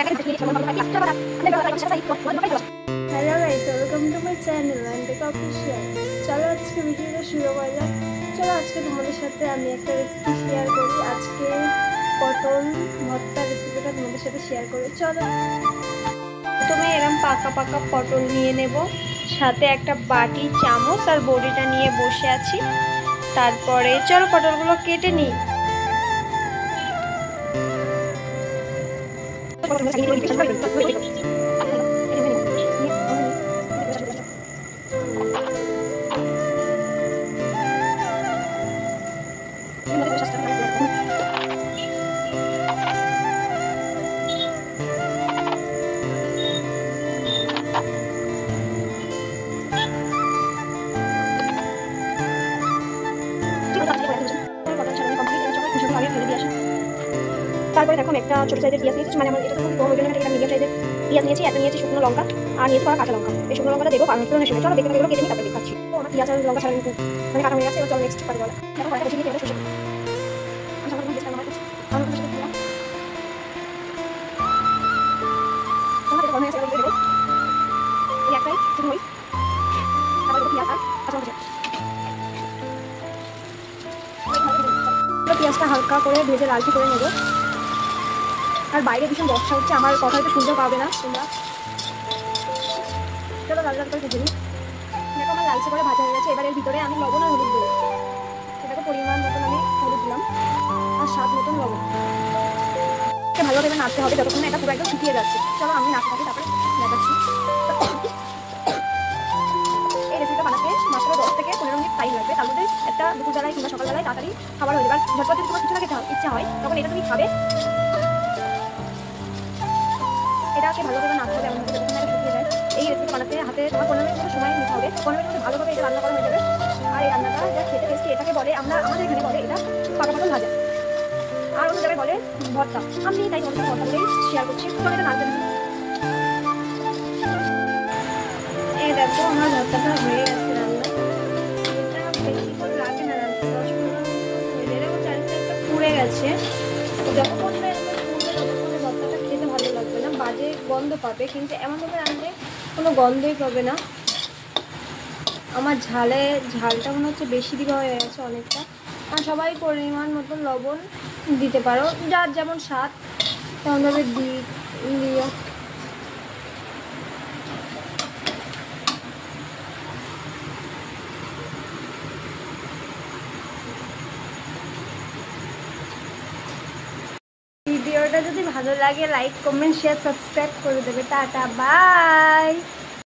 Hello guys, welcome to my channel Antika official. চলো আজকে ভিডিওটা শুরু করা যাক। চলো আজকে তোমাদের সাথে আমি একটা রেসিপি শেয়ার করি। আজকে পটল ভর্তা রেসিপিটা তোমাদের সাথে শেয়ার করি। চলো, প্রথমে এরকম পাকা পাকা পটল নিয়ে নেব, সাথে একটা বাটি, চামচ আর বড়িটা নিয়ে বসে আছি। তারপরে চলো পটলগুলো কেটে নিই। তারপরে দেখো একটা ছোট সাইজের পেঁয়াজ নিয়েছি, মানে আমার এটা খুব বড়, ওই জন্য এটা মিডিয়াম সাইজের পেঁয়াজ নিয়েছি। একটা নিয়েছি শুকনো লঙ্কা, আর নিয়েছি কাঁচা লঙ্কা। এই শুকনো লঙ্কাটা দেবো ফোড়নের সময়। চলো দেখে এগুলো কেটে নিই, তারপরে দেখাচ্ছি। তো আমার পেঁয়াজ আর লঙ্কা ছাড়া মানে কাটা হয়ে গেছে। এবার চলো নেক্সট পারে বলা। দেখো কড়াইটা বসিয়ে দিতে হবে সরষে। আচ্ছা, আমার বেশ কাটা হয়েছে। আমি খুব সুন্দর দিলাম। চলো এটা গরম হয়ে গেছে, এবার দেবো এই একটাই শুকনো মরিচ, তারপরে দেবো পেঁয়াজ আর কাঁচা লঙ্কা। পেঁয়াজটা হালকা করে ভেজে লালচে করে নেবো। আর বাইরে ভীষণ বর্ষা হচ্ছে, আমার কথা হয়তো শুনতে পাবে না তোমরা। চলো লাল লাল করে ভেজে নিই। দেখো আমার লালচে করে ভাজা হয়ে গেছে। এবার এর ভিতরে আমি লবণ আর হলুদ দেবো। সেটাকে পরিমাণ মতন আমি হলুদ দিলাম, আর স্বাদ মতন লবণ। ভালোভাবে এবার নাড়তে হবে যতক্ষণ না এটা পুরো একদম শুকিয়ে যাচ্ছে। চলো আমি নাড়তে থাকি, তারপরে দেখাচ্ছি। এই রেসিপিটা বানাতে মাত্র 10 থেকে 15 মিনিট টাইম লাগবে। তার মধ্যে একটা দুপুরবেলায় কিংবা সকালবেলায় তাড়াতাড়ি খাবার হয়ে যাবে। আর ঝটপট যদি তোমার কিছু না খেতে ইচ্ছা হয়, তখন এটা তুমি খাবে। এটাকে ভালোভাবে নাড়তে হবে, এমন যতক্ষণ না শুকিয়ে যায়। এই রেসিপি বানাতে হাতে তোমার 15 মিনিট মতো সময় নিতে হবে। 15 মিনিট মধ্যে ভালোভাবে এটা রান্না করা হয়ে যাবে। আর এই রান্নাটা যা খেতে টেস্টি, এটাকে বলে, আমাদের এখানে বলে এটা পাকা পটল ভাজা, আর অন্য জায়গায় বলে ভর্তা। আমি তাই তোমাদের ভর্তা বলেই শেয়ার করছি। তো এটা নাড়তে দিই। এই দেখো আমার ভর্তাটা হয়ে গেছে রান্না। এটা বেশিক্ষণ লাগে না রান্না, 10-15 মিনিট হয়ে যায়। এবং চারিদিকে একটা পুড়ে গেছে। যতক্ষণ না এরকম পুড়বে ততক্ষণে ভর্তাটা খেতে ভালো লাগবে না, বাজে গন্ধ পাবে। কিন্তু এমনভাবে রাঁধলে কোনো গন্ধই পাবে না। আমার ঝালটা মনে হচ্ছে বেশি দিকে হয়ে গেছে অনেকটা। আর সবাই পরিমাণ মতন লবণ দিতে পারো, যার যেমন স্বাদ তেমনভাবে দিও। ভিডিওটা যদি ভালো লাগে লাইক, কমেন্ট, শেয়ার, সাবস্ক্রাইব করে দেবে। Tata, by.